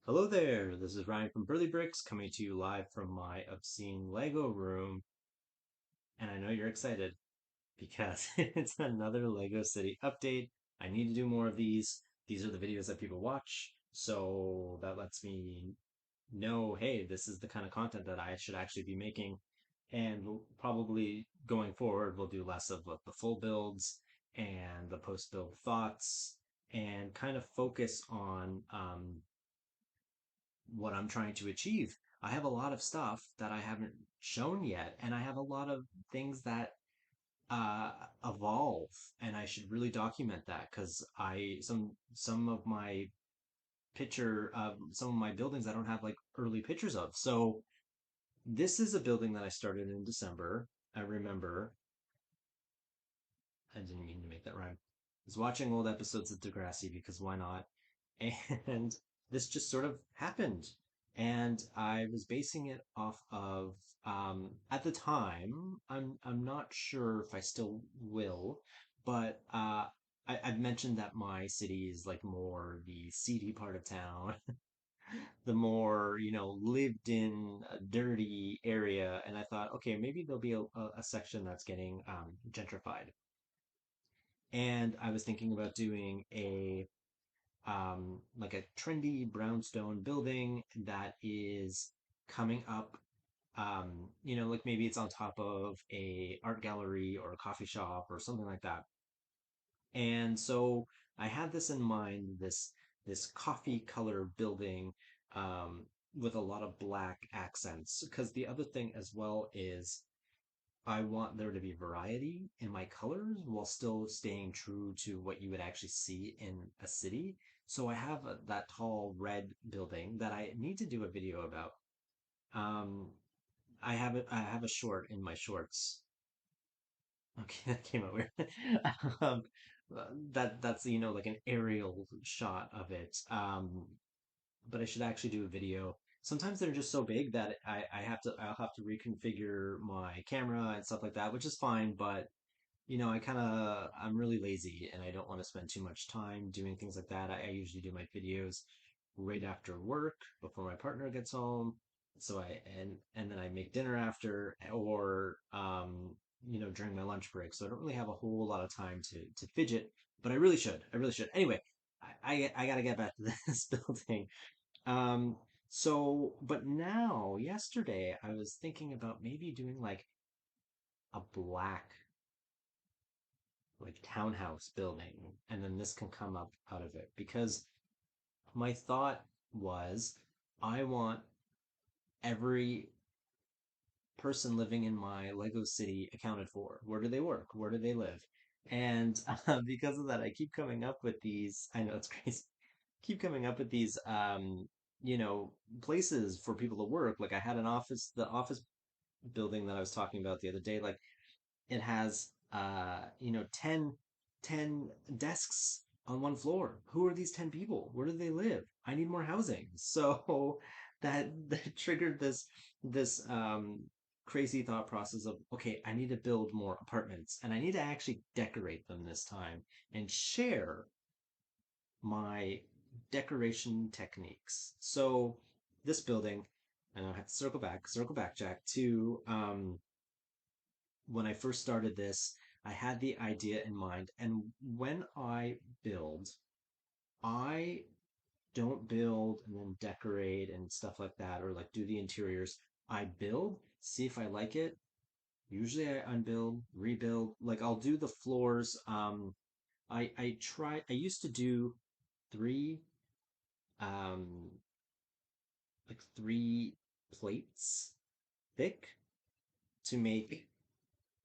Hello there, this is Ryan from Burley Bricks coming to you live from my obscene Lego room. And I know you're excited because it's another Lego City update. I need to do more of these. These are the videos that people watch. So that lets me know, hey, this is the kind of content that I should actually be making. And probably going forward, we'll do less of the full builds and the post build thoughts and kind of focus on what I'm trying to achieve. I have a lot of stuff that I haven't shown yet, and I have a lot of things that evolve, and I should really document that because some of my some of my buildings I don't have like early pictures of. So this is a building that I started in December. I remember I didn't mean to make that rhyme. I was watching old episodes of Degrassi because why not? And this just sort of happened. And I was basing it off of at the time, I'm not sure if I still will, but I've mentioned that my city is like more the seedy part of town, the more, lived in, dirty area. And I thought, okay, maybe there'll be a section that's getting gentrified. And I was thinking about doing a like a trendy brownstone building that is coming up. Like maybe it's on top of a art gallery or a coffee shop or something like that. And so I had this in mind, this coffee color building with a lot of black accents. Because the other thing as well is I want there to be variety in my colors while still staying true to what you would actually see in a city. So I have that tall red building that I need to do a video about. Um, I have a short in my shorts. Okay, that came out weird. um, that's like an aerial shot of it. But I should actually do a video. Sometimes they're just so big that I'll have to reconfigure my camera and stuff like that, which is fine, but I'm really lazy and I don't want to spend too much time doing things like that. I usually do my videos right after work before my partner gets home. So and then I make dinner after or during my lunch break. So I don't really have a whole lot of time to fidget, but I really should. I really should. Anyway, I gotta get back to this building. Um, but now yesterday I was thinking about maybe doing like a black like townhouse building, and then this can come up out of it because my thought was I want every person living in my Lego city accounted for. Where do they work? Where do they live? And because of that, I keep coming up with these. I know it's crazy. Keep coming up with these, places for people to work. Like I had the office building that I was talking about the other day. Like it has 10 desks on one floor. Who are these 10 people? Where do they live? I need more housing. So that triggered this crazy thought process of, okay, I need to build more apartments and I need to actually decorate them this time and share my decoration techniques. So this building, and I have to circle back, Jack, to when I first started this, I had the idea in mind. And when I build, I don't build and then decorate and stuff like that, or like do the interiors. I build, see if I like it. Usually I unbuild, rebuild. Like I'll do the floors. I used to do three, um, like three plates thick to make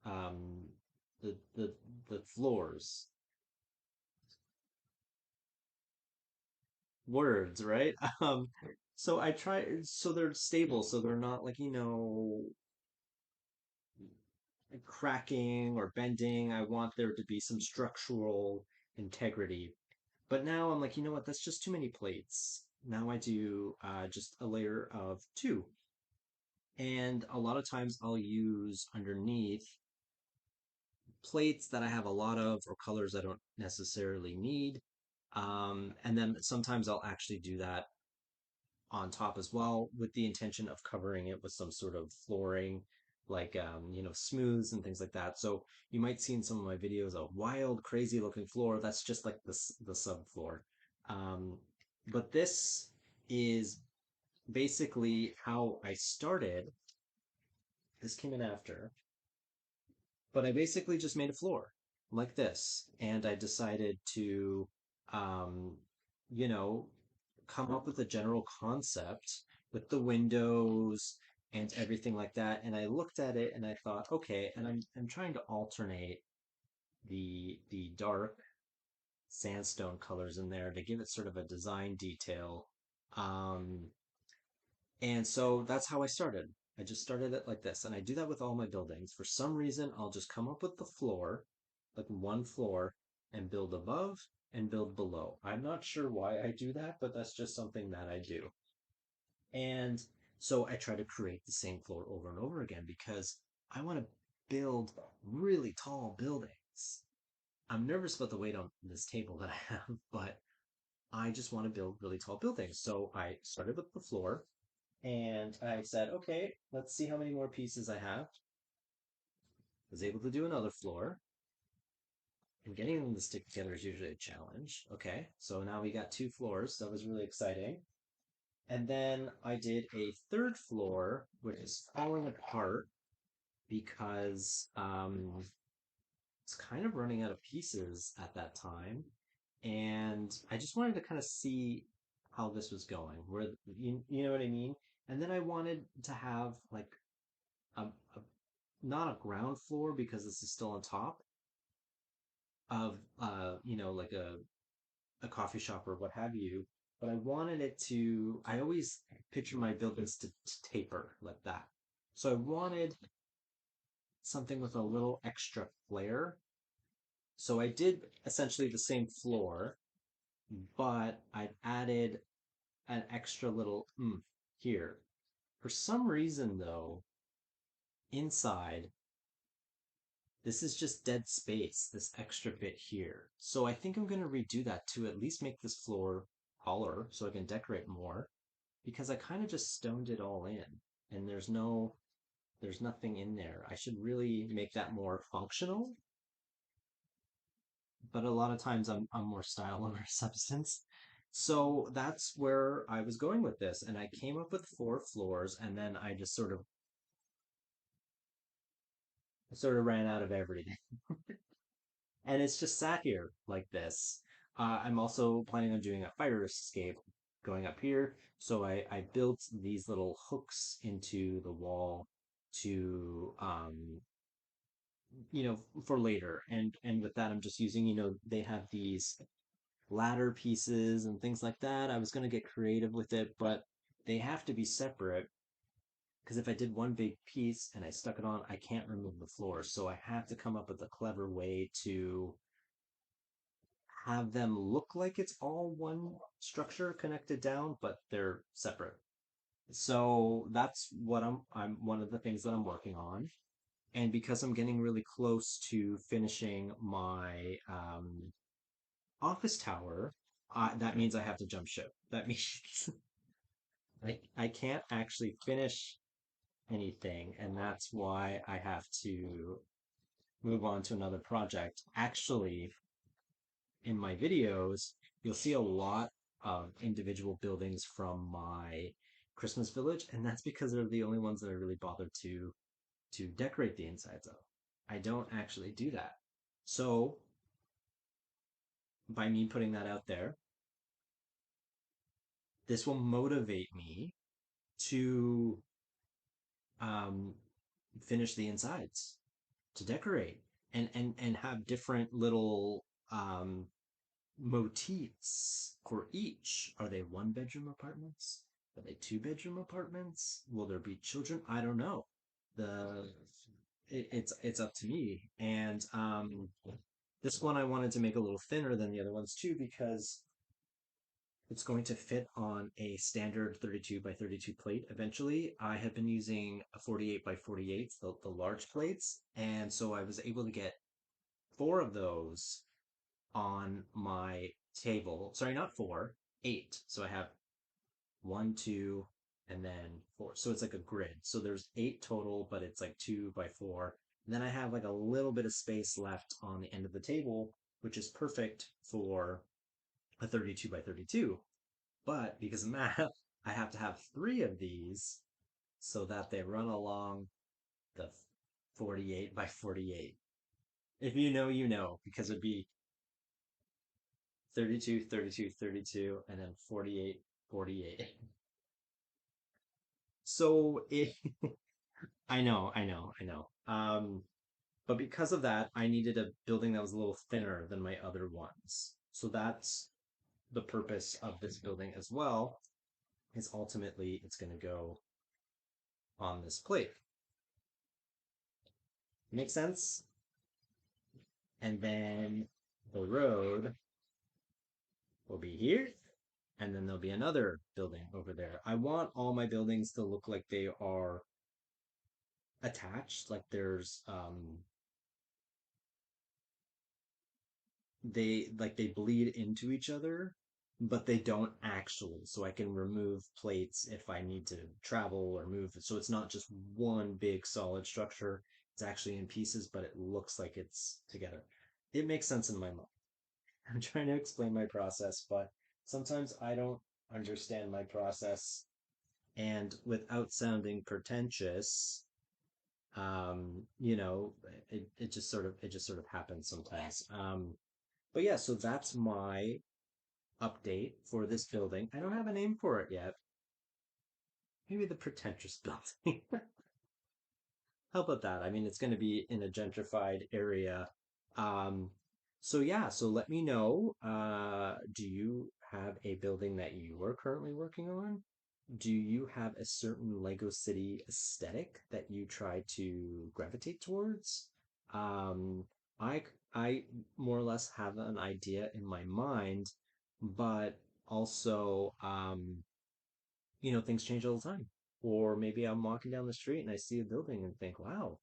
um the the floors words, right? So I try, so they're stable, so they're not like, like cracking or bending. I want there to be some structural integrity. But now I'm like, you know what? That's just too many plates. Now I do just a layer of two. And a lot of times I'll use underneath plates that I have a lot of or colors I don't necessarily need. And then sometimes I'll actually do that on top as well, with the intention of covering it with some sort of flooring, like smooths and things like that. So you might see in some of my videos a wild, crazy looking floor. That's just like the subfloor. Um, but this is basically how I started. This came in after, but I basically just made a floor like this, and I decided to, um, you know, come up with a general concept with the windows and everything like that. And I looked at it and I thought, okay, and I'm trying to alternate the dark sandstone colors in there to give it sort of a design detail. Um, and so that's how I started. I just started it like this. And I do that with all my buildings. For some reason, I'll just come up with the floor, like one floor, and build above and build below. I'm not sure why I do that, but that's just something that I do. And so I try to create the same floor over and over again because I want to build really tall buildings. I'm nervous about the weight on this table that I have, but I just want to build really tall buildings. So I started with the floor and I said, okay, let's see how many more pieces I have. Was able to do another floor. And getting them to stick together is usually a challenge. Okay, so now we got two floors. That was really exciting. And then I did a third floor, which is falling apart because it's kind of running out of pieces at that time. And I just wanted to kind of see how this was going, where you know what I mean? And then I wanted to have like a not a ground floor because this is still on top of like a coffee shop or what have you, but I wanted it to, I always picture my buildings to taper like that. So I wanted something with a little extra flair. So I did essentially the same floor, but I added an extra little here. For some reason, though, inside, this is just dead space, this extra bit here. So I think I'm going to redo that to at least make this floor taller so I can decorate more because I kind of just stoned it all in and there's nothing in there. I should really make that more functional, but a lot of times I'm more style over substance. So that's where I was going with this and I came up with four floors and then I just sort of ran out of everything. And it's just sat here like this. I'm also planning on doing a fire escape going up here. So I built these little hooks into the wall to for later. And with that I'm just using, they have these ladder pieces and things like that. I was gonna get creative with it, but they have to be separate because if I did one big piece and I stuck it on, I can't remove the floor. So I have to come up with a clever way to have them look like it's all one structure connected down, but they're separate. So that's what I'm one of the things that I'm working on. And because I'm getting really close to finishing my office tower, that means I have to jump ship. That means I can't actually finish anything, and that's why I have to move on to another project. Actually, in my videos, you'll see a lot of individual buildings from my Christmas village, and that's because they're the only ones that I really bothered to decorate the insides of. I don't actually do that. So by me putting that out there, this will motivate me to um, finish the insides, to decorate, and have different little motifs for each. Are they one bedroom apartments? Are they two bedroom apartments? Will there be children? I don't know. The it's up to me. And this one I wanted to make a little thinner than the other ones too because it's going to fit on a standard 32 by 32 plate eventually. I have been using a 48 by 48, the large plates, and so I was able to get four of those on my table. Sorry, not four, eight. So I have one, two, and then four. So it's like a grid. So there's eight total, but it's like 2 by 4. And then I have like a little bit of space left on the end of the table, which is perfect for a 32 by 32. But because of math, I have to have three of these so that they run along the 48 by 48. If you know, you know, because it'd be 32, 32, 32, and then 48, 48. So it, I know. But because of that, I needed a building that was a little thinner than my other ones. So that's the purpose of this building as well, is ultimately it's going to go on this plate. Make sense? And then the road will be here, and then there'll be another building over there. I want all my buildings to look like they are attached, like there's they bleed into each other, but they don't actually. So I can remove plates if I need to travel or move. So it's not just one big solid structure. It's actually in pieces, but it looks like it's together. It makes sense in my mind. I'm trying to explain my process, but sometimes I don't understand my process. And without sounding pretentious, you know, it just sort of happens sometimes. But yeah, so that's my update for this building. I don't have a name for it yet. Maybe the pretentious building. How about that? I mean, it's going to be in a gentrified area. Um, so yeah, so let me know. Do you have a building that you are currently working on? Do you have a certain Lego City aesthetic that you try to gravitate towards? Um, I more or less have an idea in my mind, but also things change all the time. Or maybe I'm walking down the street and I see a building and think, wow,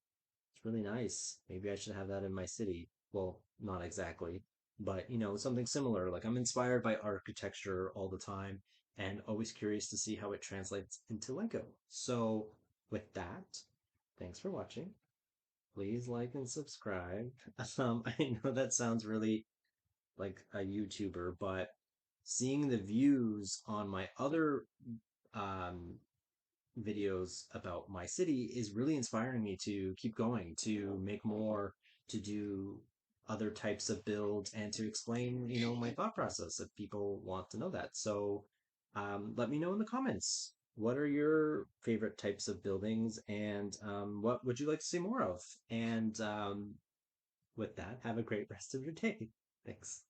it's really nice. Maybe I should have that in my city. Well, not exactly, but something similar. Like I'm inspired by architecture all the time and always curious to see how it translates into Lego. So, with that, thanks for watching. Please like and subscribe. I know that sounds really like a YouTuber, but seeing the views on my other um, videos about my city is really inspiring me to keep going, to make more, to do other types of builds, and to explain, my thought process if people want to know that. So let me know in the comments. What are your favorite types of buildings, and what would you like to see more of? And with that, have a great rest of your day. Thanks.